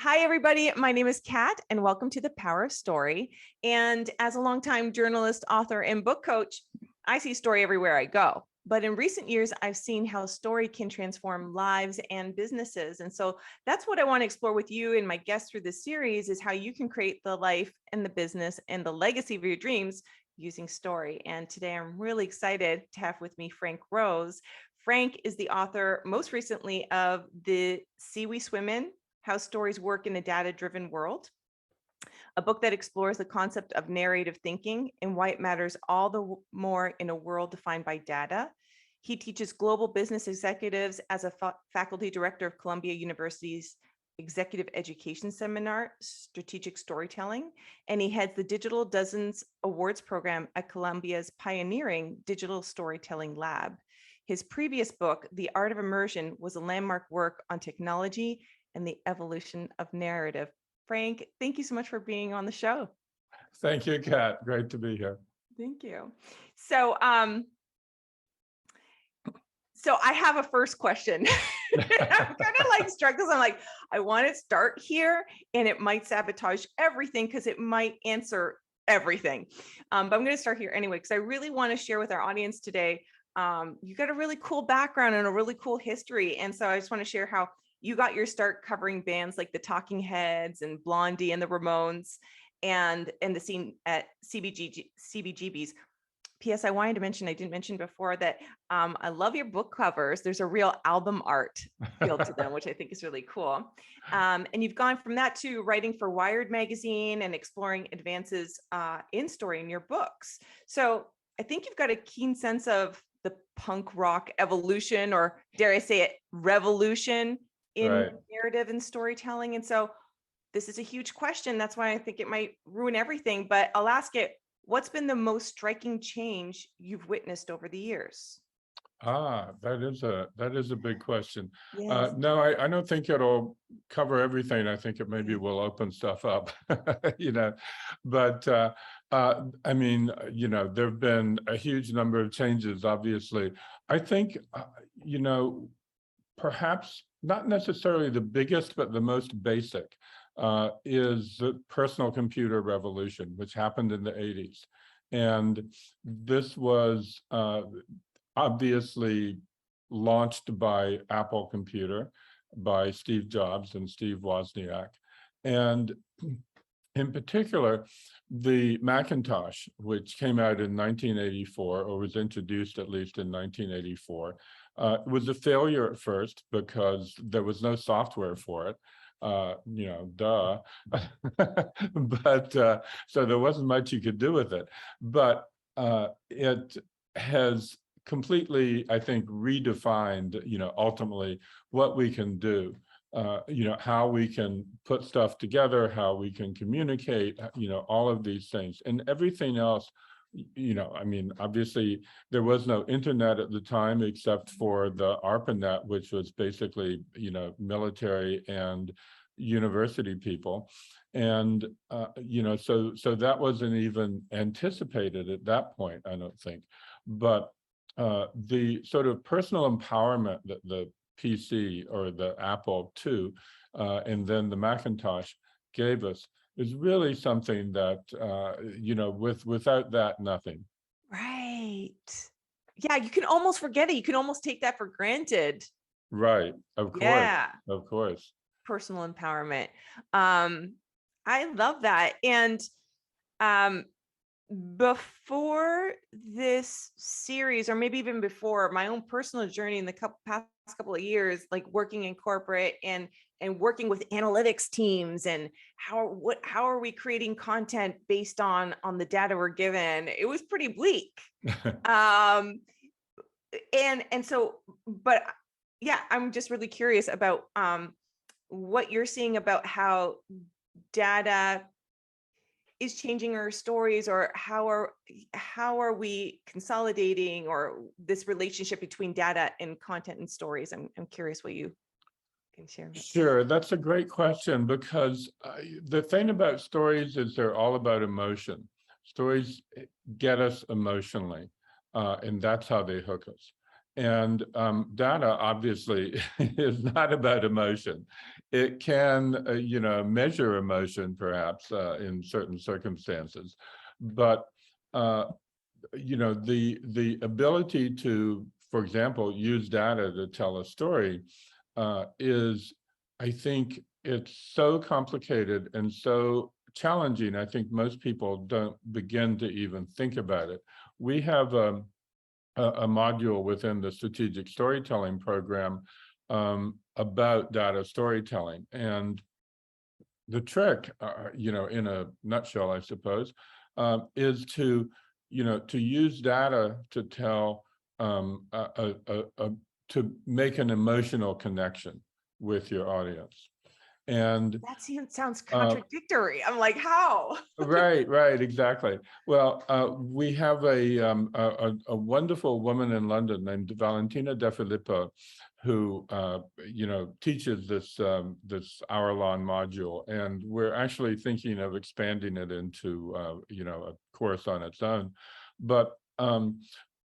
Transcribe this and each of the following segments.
Hi, everybody. My name is Kat, and welcome to the Power of Story. And as a longtime journalist, author, and book coach, I see story everywhere I go. But in recent years, I've seen how story can transform lives and businesses. And so that's what I want to explore with you and my guests through this series is how you can create the life and the business and the legacy of your dreams using story. And today I'm really excited to have with me Frank Rose. Frank is the author most recently of The Sea We Swim In: How Stories Work in a Data-Driven World, a book that explores the concept of narrative thinking and why it matters all the more in a world defined by data. He teaches global business executives as a faculty director of Columbia University's Executive Education Seminar, Strategic Storytelling, and he heads the Digital Dozens Awards program at Columbia's pioneering Digital Storytelling Lab. His previous book, The Art of Immersion, was a landmark work on technology and the evolution of narrative. Frank, thank you so much for being on the show. Thank you, Kat. Great to be here. Thank you. So I have a first question. I'm kind of like struck because I'm like, I want to start here and it might sabotage everything because it might answer everything. But I'm going to start here anyway, because I really want to share with our audience today. You got a really cool background and a really cool history. And so I just want to share how you got your start covering bands like the Talking Heads and Blondie and the Ramones and the scene at CBGB's. P.S. I wanted to mention, I didn't mention before that I love your book covers. There's a real album art feel to them, which I think is really cool. And you've gone from that to writing for Wired magazine and exploring advances in story in your books. So I think you've got a keen sense of the punk rock evolution, or dare I say it, revolution in narrative and storytelling. And so this is a huge question. That's why I think it might ruin everything, but I'll ask it. What's been the most striking change you've witnessed over the years? That is a big question. Yes. No, I don't think it'll cover everything. I think it maybe will open stuff up, But I mean, there have been a huge number of changes, obviously. I think, perhaps not necessarily the biggest, but the most basic is the personal computer revolution, which happened in the 80s. And this was obviously launched by Apple Computer, by Steve Jobs and Steve Wozniak. And in particular, the Macintosh, which came out in 1984, or was introduced at least in 1984, was a failure at first because there was no software for it. Duh. But so there wasn't much you could do with it. But it has completely, I think, redefined, ultimately what we can do. How we can put stuff together, how we can communicate, all of these things. And everything else, I mean, obviously there was no internet at the time except for the ARPANET, which was basically, military and university people. And, so that wasn't even anticipated at that point, I don't think. But the sort of personal empowerment that the PC or the Apple II and then the Macintosh gave us is really something that, without that, nothing. Right. Yeah, you can almost forget it. You can almost take that for granted. Right. Of course. Yeah. Of course. Personal empowerment. I love that. And before this series, or maybe even before, my own personal journey in the past couple of years, like working in corporate and working with analytics teams, and how are we creating content based on the data we're given, it was pretty bleak. And so, but yeah, I'm just really curious about what you're seeing about how data is changing our stories, or how are we consolidating, or this relationship between data and content and stories. I'm curious what you can share. Sure, that's a great question, because the thing about stories is they're all about emotion. Stories get us emotionally, and that's how they hook us. And data obviously is not about emotion. It can, measure emotion perhaps in certain circumstances, but the ability to, for example, use data to tell a story is, I think, it's so complicated and so challenging. I think most people don't begin to even think about it. We have a module within the strategic storytelling program about data storytelling. And the trick, in a nutshell, I suppose, is to, to use data to tell, to make an emotional connection with your audience. And That sounds uh, contradictory. I'm like, how? right, exactly. Well, we have a wonderful woman in London named Valentina De Filippo, who teaches this hour-long module, and we're actually thinking of expanding it into a course on its own. But an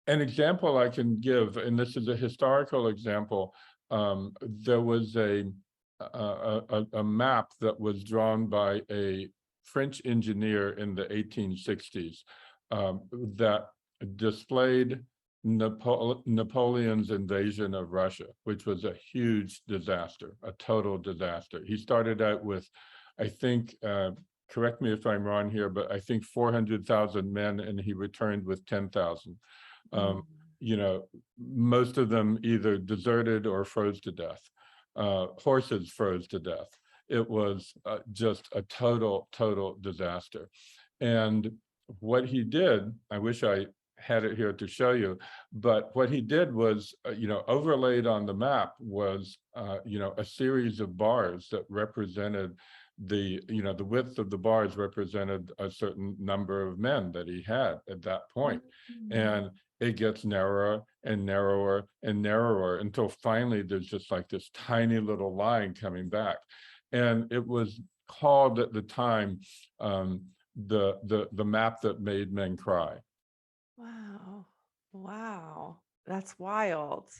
example I can give, and this is a historical example, there was a map that was drawn by a French engineer in the 1860s that displayed Napoleon's invasion of Russia, which was a huge disaster, a total disaster. He started out with, I think, correct me if I'm wrong here, but I think 400,000 men, and he returned with 10,000. Mm. Most of them either deserted or froze to death. Horses froze to death. It was just a total disaster. And what he did, I wish I had it here to show you, but what he did was, overlaid on the map was, a series of bars that represented the width of the bars represented a certain number of men that he had at that point. And it gets narrower and narrower and narrower until finally there's just like this tiny little line coming back. And it was called at the time the map that made men cry. Wow, that's wild.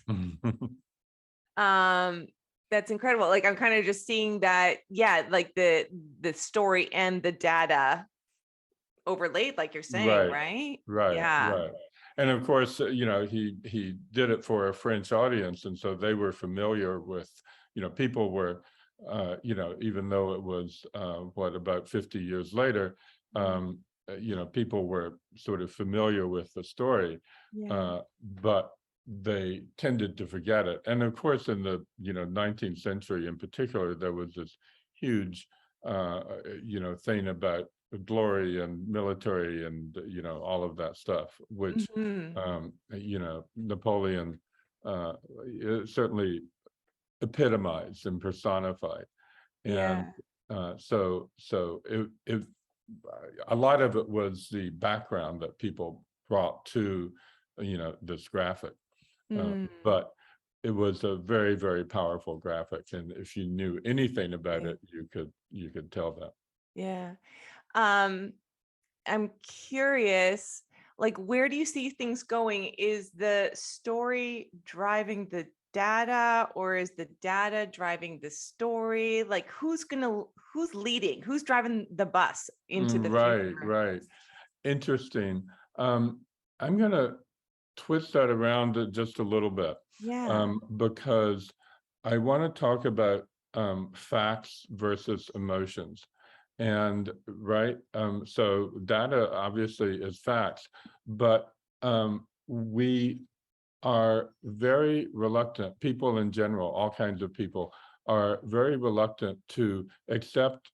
That's incredible. Like, I'm kind of just seeing that, yeah, like the story and the data overlaid, like you're saying, right? Yeah. Right. And of course, he did it for a French audience, and so they were familiar with, people were, even though it was about 50 years later, people were sort of familiar with the story, but they tended to forget it. And of course, in the 19th century in particular, there was this huge thing about glory and military and all of that stuff, which Napoleon certainly epitomized and personified. And so it a lot of it was the background that people brought to this graphic, but it was a very, very powerful graphic, and if you knew anything about it, you could tell that. Yeah. I'm curious, like, where do you see things going? Is the story driving the data, or is the data driving the story? Like, who's leading? Who's driving the bus into the future? Right. Interesting. I'm going to twist that around just a little bit, because I want to talk about facts versus emotions. And so data obviously is facts, but we are very reluctant, people in general, all kinds of people are very reluctant to accept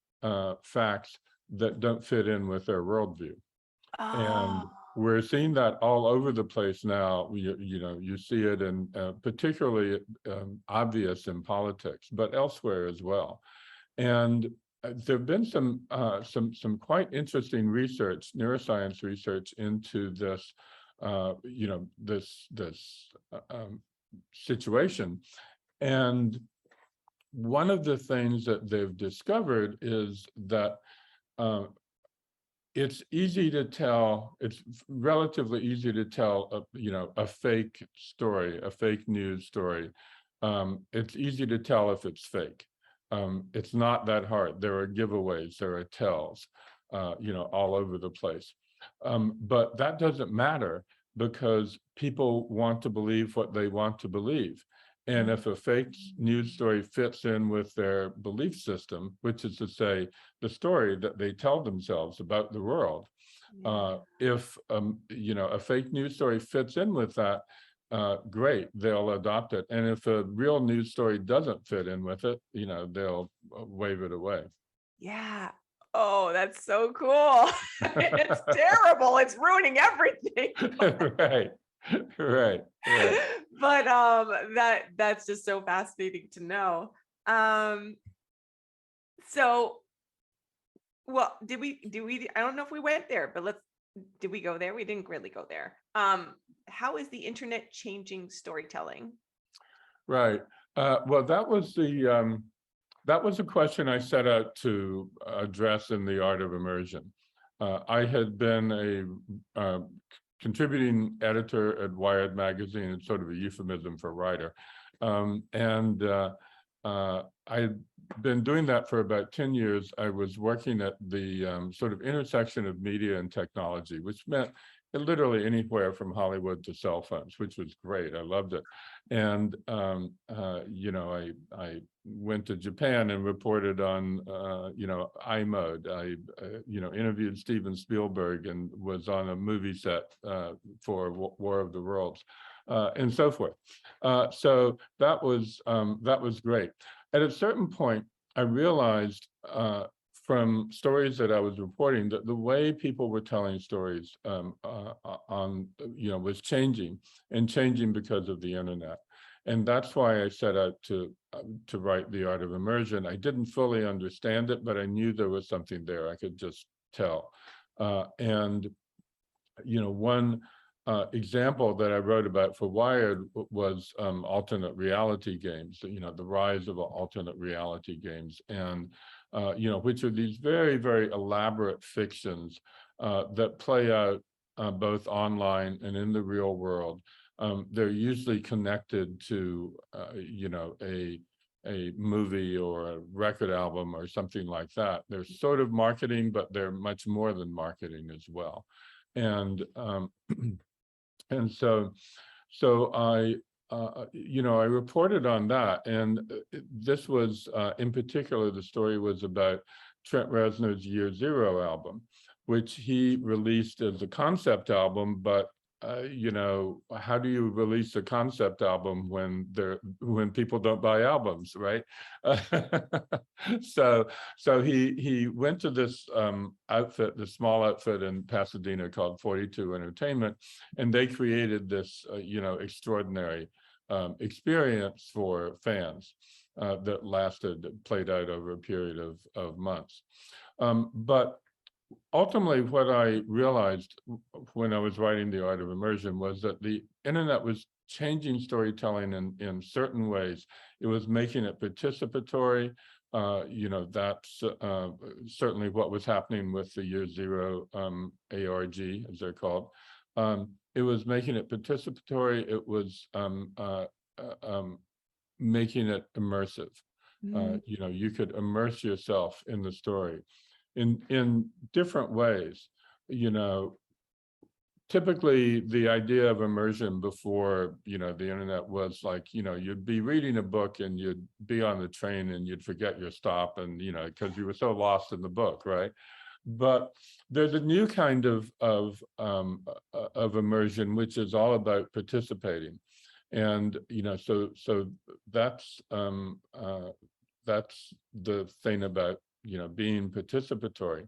facts that don't fit in with their worldview. And we're seeing that all over the place now. You see it in particularly obvious in politics, but elsewhere as well. And there have been some quite interesting research, neuroscience research into this, this situation. And one of the things that they've discovered is that it's easy to tell, it's relatively easy to tell, a fake story, a fake news story. It's easy to tell if it's fake. It's not that hard. There are giveaways, there are tells, all over the place. But that doesn't matter because people want to believe what they want to believe. And if a fake news story fits in with their belief system, which is to say, the story that they tell themselves about the world, Yeah. if a fake news story fits in with that, great, they'll adopt it. And if a real news story doesn't fit in with it, they'll wave it away. Yeah. Oh, that's so cool. It's terrible. It's ruining everything. Right, right, right. But that's just so fascinating to know. Um, so well, did we I don't know if we went there, but did we go there? We didn't really go there. How is the internet changing storytelling? Right. Well, that was a question I set out to address in the Art of Immersion. I had been a contributing editor at Wired magazine. It's sort of a euphemism for writer, and I had been doing that for about 10 years. I was working at the sort of intersection of media and technology, which meant literally anywhere from Hollywood to cell phones, which was great. I loved it. And, I went to Japan and reported on, iMode. I, interviewed Steven Spielberg and was on a movie set for War of the Worlds, and so forth. So that was great. At a certain point, I realized from stories that I was reporting that the way people were telling stories was changing, and changing because of the internet. And that's why I set out to write The Art of Immersion. I didn't fully understand it, but I knew there was something there. I could just tell. And one example that I wrote about for Wired was alternate reality games, the rise of alternate reality games, and which are these very, very elaborate fictions that play out both online and in the real world. They're usually connected to, a movie or a record album or something like that. They're sort of marketing, but they're much more than marketing as well. And and so I reported on that, and this was in particular, the story was about Trent Reznor's Year Zero album, which he released as a concept album. But how do you release a concept album when people don't buy albums, right? so he went to this outfit, this small outfit in Pasadena called 42 Entertainment, and they created this extraordinary experience for fans that played out over a period of months. But ultimately, what I realized when I was writing The Art of Immersion was that the internet was changing storytelling in certain ways. It was making it participatory. That's certainly what was happening with the Year Zero ARG, as they're called. It was making it participatory. It was making it immersive. You could immerse yourself in the story in different ways. Typically the idea of immersion before the internet was like, you'd be reading a book and you'd be on the train and you'd forget your stop, and because you were so lost in the book, right? But there's a new kind of immersion, which is all about participating. And so that's the thing about being participatory.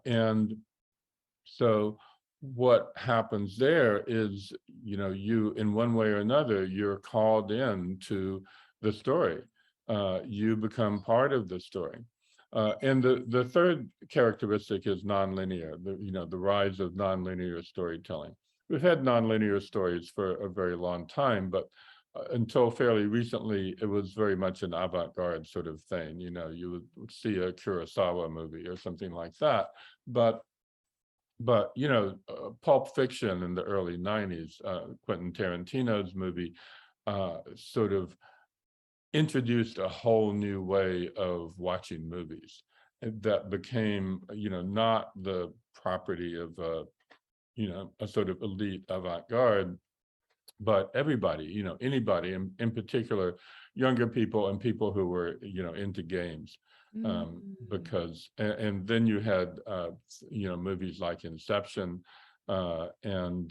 And so what happens there is, you, in one way or another, you're called in to the story. You become part of the story. And the third characteristic is nonlinear, the rise of nonlinear storytelling. We've had nonlinear stories for a very long time, but until fairly recently, it was very much an avant-garde sort of thing. You would see a Kurosawa movie or something like that. But but Pulp Fiction in the early 90s, Quentin Tarantino's movie, sort of introduced a whole new way of watching movies that became, not the property of a sort of elite avant-garde, but everybody, anybody, in particular, younger people and people who were, into games. Mm. Because, and then you had, movies like Inception, and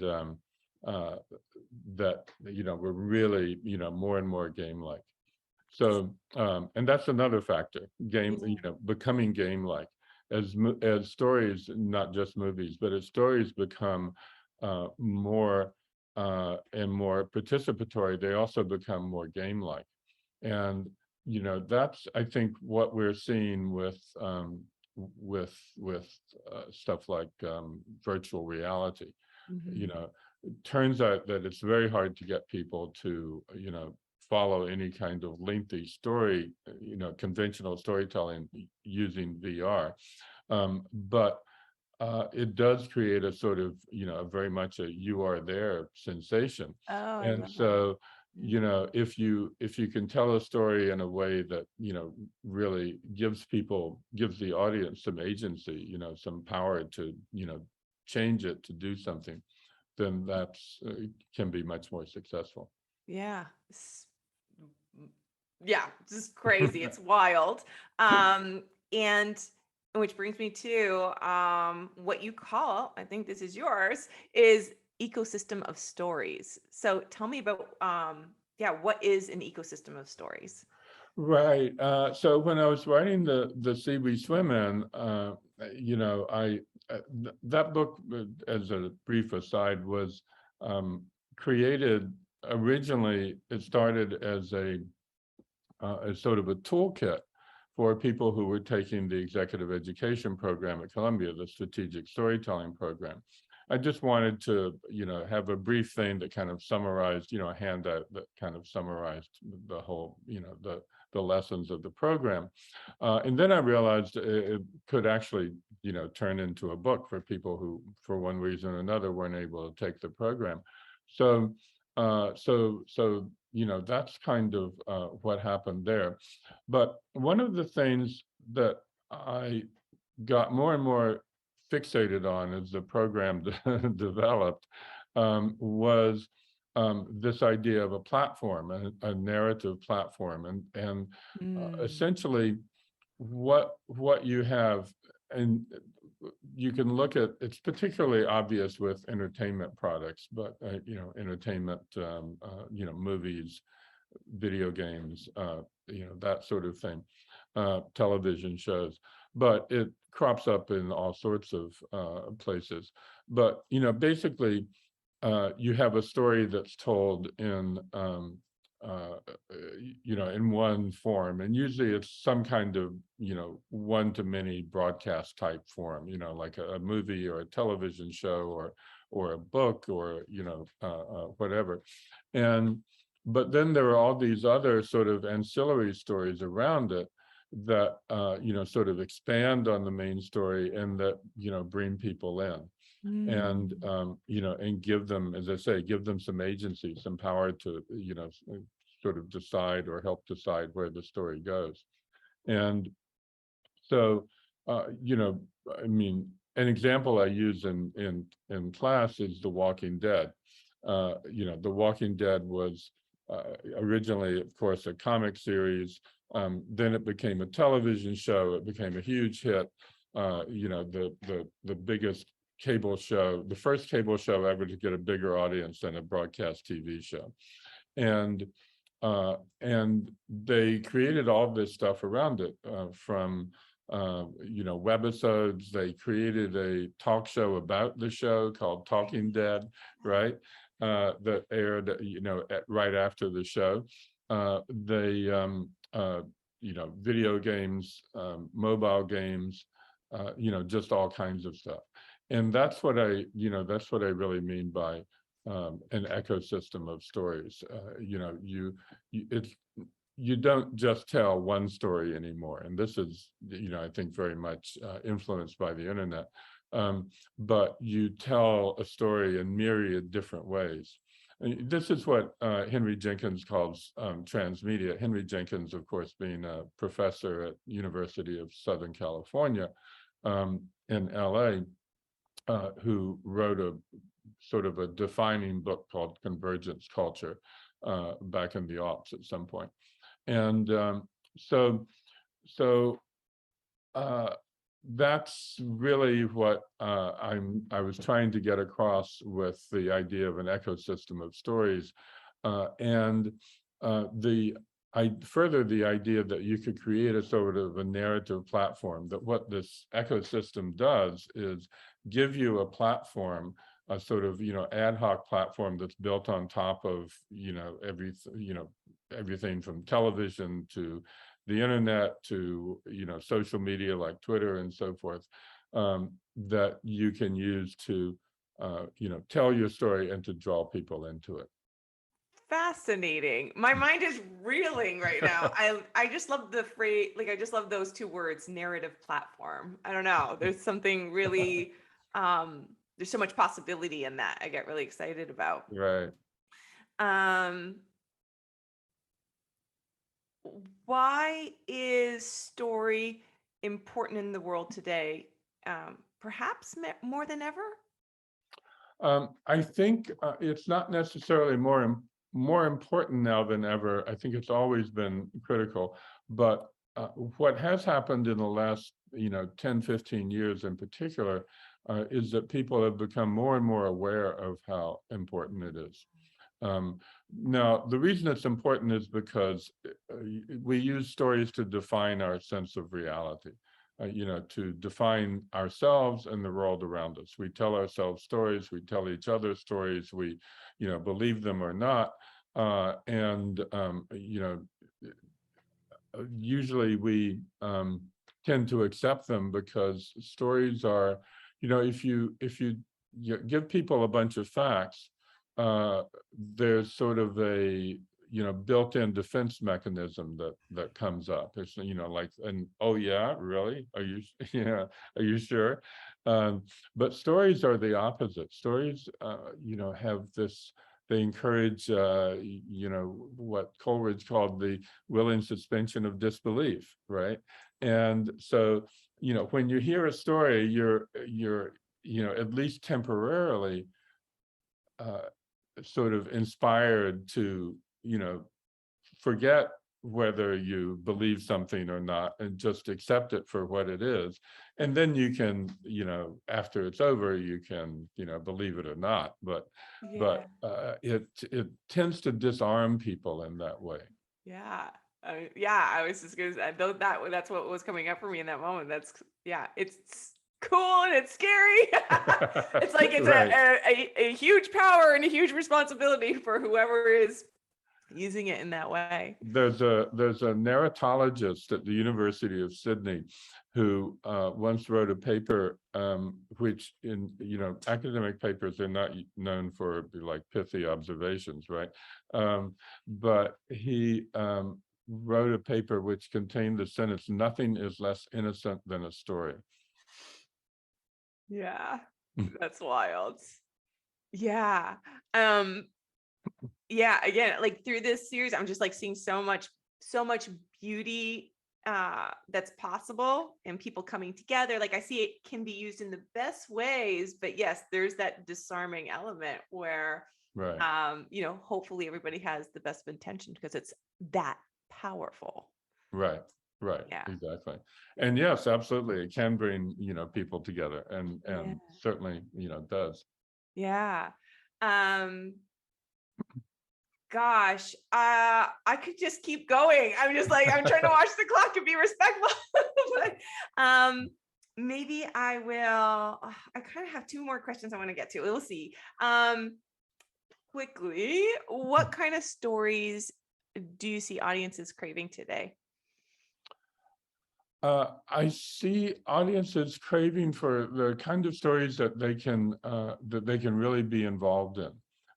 that, were really, more and more game-like. So, and that's another factor, game, Yeah. becoming game-like. As stories, not just movies, but as stories become more and more participatory, they also become more game-like. And that's, I think, what we're seeing with stuff like virtual reality. Mhm. You know, it turns out that it's very hard to get people to follow any kind of lengthy story, conventional storytelling using VR. But it does create a sort of, very much a you are there sensation. Oh, I And love that. so, Mm. if you can tell a story in a way that, really gives the audience some agency, some power to, change it to do something, then that's can be much more successful. Yeah. Yeah, just crazy. It's wild. Um, and which brings me to what you call, I think this is yours, is ecosystem of stories. So tell me about yeah, what is an ecosystem of stories? Right. So when I was writing the Sea We Swim In, I that book, as a brief aside, was created originally. It started as sort of a toolkit for people who were taking the executive education program at Columbia, the strategic storytelling program. I just wanted to, have a brief thing that kind of summarized, a handout that kind of summarized the whole, the lessons of the program. And then I realized it could actually, turn into a book for people who, for one reason or another, weren't able to take the program. So, that's kind of what happened there. But one of the things that I got more and more fixated on as the program developed, was this idea of a platform, a narrative platform, and Mm. essentially what you have, and you can look at, it's particularly obvious with entertainment products, but entertainment, movies, video games, that sort of thing, television shows, but it crops up in all sorts of places. But basically, you have a story that's told in uh, in one form, and usually it's some kind of one-to-many broadcast type form, like a movie or a television show or a book or whatever. And but then there are all these other sort of ancillary stories around it that sort of expand on the main story and that bring people in and Mm. and give them, as I say, give them some agency, some power to sort of decide or help decide where the story goes. And so I mean, an example I use in class is The Walking Dead. The Walking Dead was originally, of course, a comic series. Then it became a television show. It became a huge hit. The biggest cable show, the first cable show ever to get a bigger audience than a broadcast TV show. And they created all this stuff around it, from webisodes. They created a talk show about the show called Talking Dead, right? That aired, right after the show. They, video games, mobile games, just all kinds of stuff. And that's what that's what I really mean by an ecosystem of stories. It's, you don't just tell one story anymore, and this is I think very much influenced by the internet. but you tell a story in myriad different ways. And this is what Henry Jenkins calls transmedia. Henry Jenkins, of course, being a professor at University of Southern California in LA, who wrote a sort of a defining book called Convergence Culture back in the aughts at some point. And so that's really what I was trying to get across with the idea of an ecosystem of stories, and I further the idea that you could create a sort of a narrative platform, that what this ecosystem does is give you a platform, a sort of, ad hoc platform that's built on top of, everything from television to the internet to, social media like Twitter and so forth, that you can use to, tell your story and to draw people into it. Fascinating. My mind is reeling right now. I just love the phrase, like I just love those two words, narrative platform. I don't know. There's something really there's so much possibility in that. I get really excited about. Right. Why is story important in the world today? Perhaps more than ever? I think it's not necessarily more important now than ever. I think it's always been critical, but what has happened in the last 10, 15 years in particular is that people have become more and more aware of how important it is. Now, the reason it's important is because we use stories to define our sense of reality, to define ourselves and the world around us. We tell ourselves stories, we tell each other stories, we, believe them or not. Usually we tend to accept them because stories are, if you give people a bunch of facts, there's sort of a built-in defense mechanism that comes up. It's like, and oh yeah, really? Are you are you sure? But stories are the opposite. Stories have this, they encourage what Coleridge called the willing suspension of disbelief, right? And so when you hear a story, you're at least temporarily sort of inspired to forget whether you believe something or not and just accept it for what it is. And then you can, after it's over, you can, believe it or not. But it tends to disarm people in that way. Yeah. I was just gonna say, that's what was coming up for me in that moment. It's cool and it's scary. It's like it's right. a huge power and a huge responsibility for whoever is using it in that way. There's a narratologist at the University of Sydney who once wrote a paper, which in academic papers are not known for like pithy observations, right? But he wrote a paper which contained the sentence, "Nothing is less innocent than a story." Yeah, that's wild. Yeah. Yeah, again, like through this series, I'm just like seeing so much beauty that's possible and people coming together. Like I see it can be used in the best ways, but yes, there's that disarming element where right. Hopefully everybody has the best of intention because it's that powerful. Right. Yeah. Exactly. And yes, absolutely, it can bring people together, and certainly does. Yeah. Gosh, I could just keep going. I'm trying to watch the clock and be respectful. But maybe I will. I kind of have two more questions I want to get to. We'll see. Quickly, what kind of stories do you see audiences craving today? I see audiences craving for the kind of stories that they can really be involved in.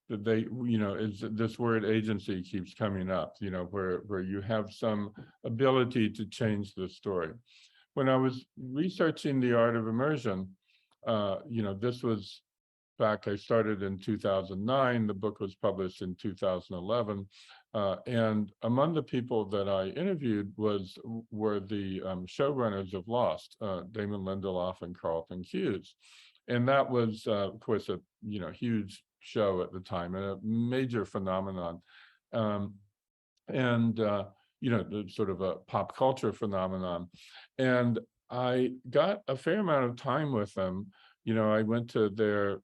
That they, is this word agency keeps coming up, where you have some ability to change the story. When I was researching the Art of Immersion, this was back, I started in 2009. The book was published in 2011. And among the people that I interviewed were the showrunners of Lost, Damon Lindelof and Carlton Cuse. And that was, of course, a huge show at the time and a major phenomenon. And sort of a pop culture phenomenon. And I got a fair amount of time with them. I went to their,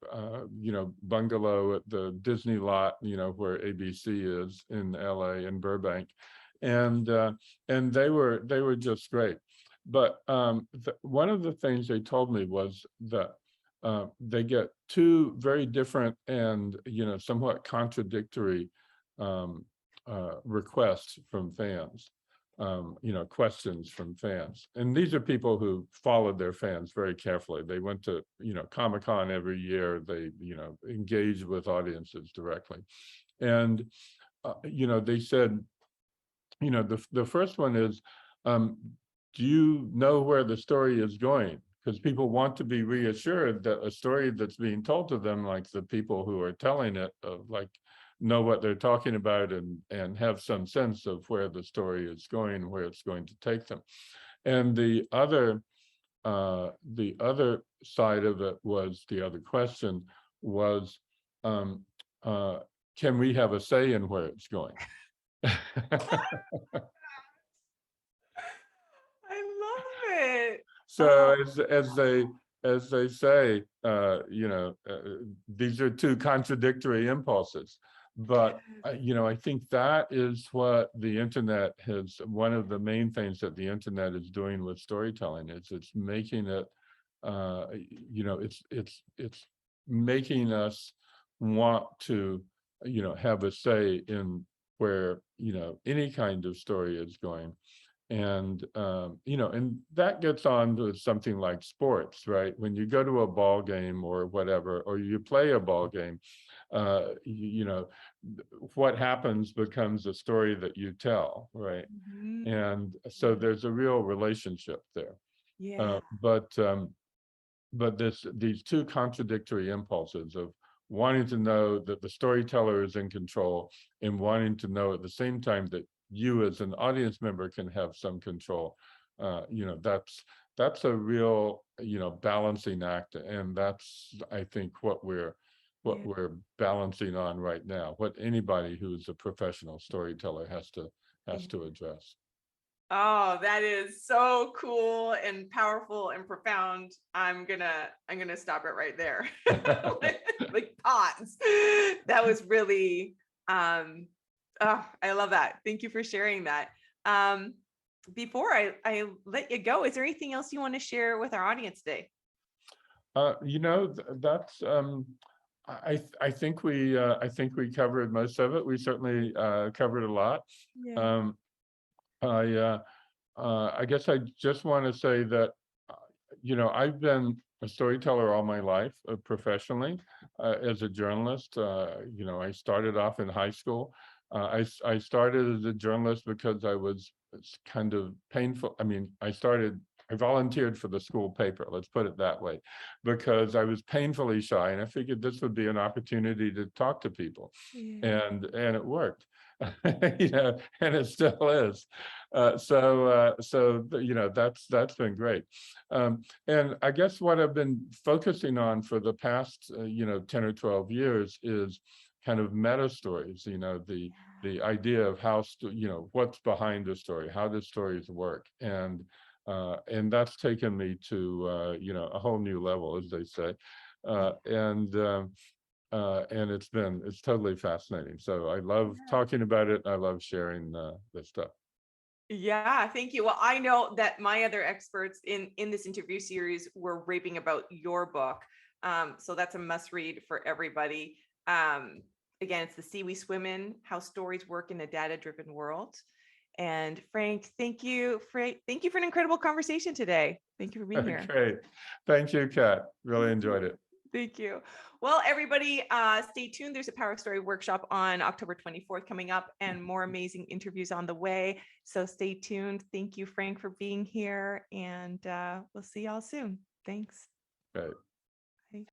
bungalow at the Disney lot, where ABC is in LA in Burbank, and they were just great. But one of the things they told me was that they get two very different and somewhat contradictory requests from fans. Questions from fans. And these are people who followed their fans very carefully. They went to, Comic-Con every year. They, engaged with audiences directly. And, they said, the first one is, do you know where the story is going? Because people want to be reassured that a story that's being told to them, like the people who are telling it, know what they're talking about and have some sense of where the story is going, where it's going to take them. And the other side of it was, the other question was, can we have a say in where it's going? I love it. So as they say, these are two contradictory impulses. But I think that is what the internet has. One of the main things that the internet is doing with storytelling is it's making it, it's making us want to, have a say in where any kind of story is going. And and that gets on to something like sports, right? When you go to a ball game or whatever, or you play a ball game, what happens becomes a story that you tell, right? Mhm. And so there's a real relationship there. Yeah. But these two contradictory impulses of wanting to know that the storyteller is in control and wanting to know at the same time that you as an audience member can have some control, that's a real balancing act. And that's, I think, what we're Yeah. balancing on right now, what anybody who's a professional storyteller has to Yeah. address. Oh, that is so cool and powerful and profound. I'm gonna stop it right there. Like pause. That was really oh, I love that. Thank you for sharing that. Um Before I let you go, is there anything else you want to share with our audience today? That's I think we covered most of it. We certainly covered a lot. Yeah. Um, I guess I just want to say that I've been a storyteller all my life, professionally, as a journalist. I started off in high school. I started as a journalist because it's kind of painful. I mean, I volunteered for the school paper, let's put it that way, because I was painfully shy, and I figured this would be an opportunity to talk to people, Yeah. and it worked. And it still is. That's been great. And I guess what I've been focusing on for the past 10 or 12 years is kind of meta stories, the idea of what's behind the story, how the stories work. And that's taken me to a whole new level, as they say. And it's totally fascinating. So I love talking about it. I love sharing this stuff. Yeah, thank you. Well, I know that my other experts in this interview series were raving about your book. So that's a must read for everybody. Again, it's The Sea We Swim In: How Stories Work in a Data-Driven World. And Frank, thank you for an incredible conversation today. Thank you for being here. Great. Thank you, Kat. Really Thank enjoyed you. it. Thank you. Well, everybody, stay tuned. There's a Power Story workshop on October 24th coming up, and more amazing interviews on the way. So stay tuned. Thank you, Frank, for being here, and we'll see y'all soon. Thanks. Great.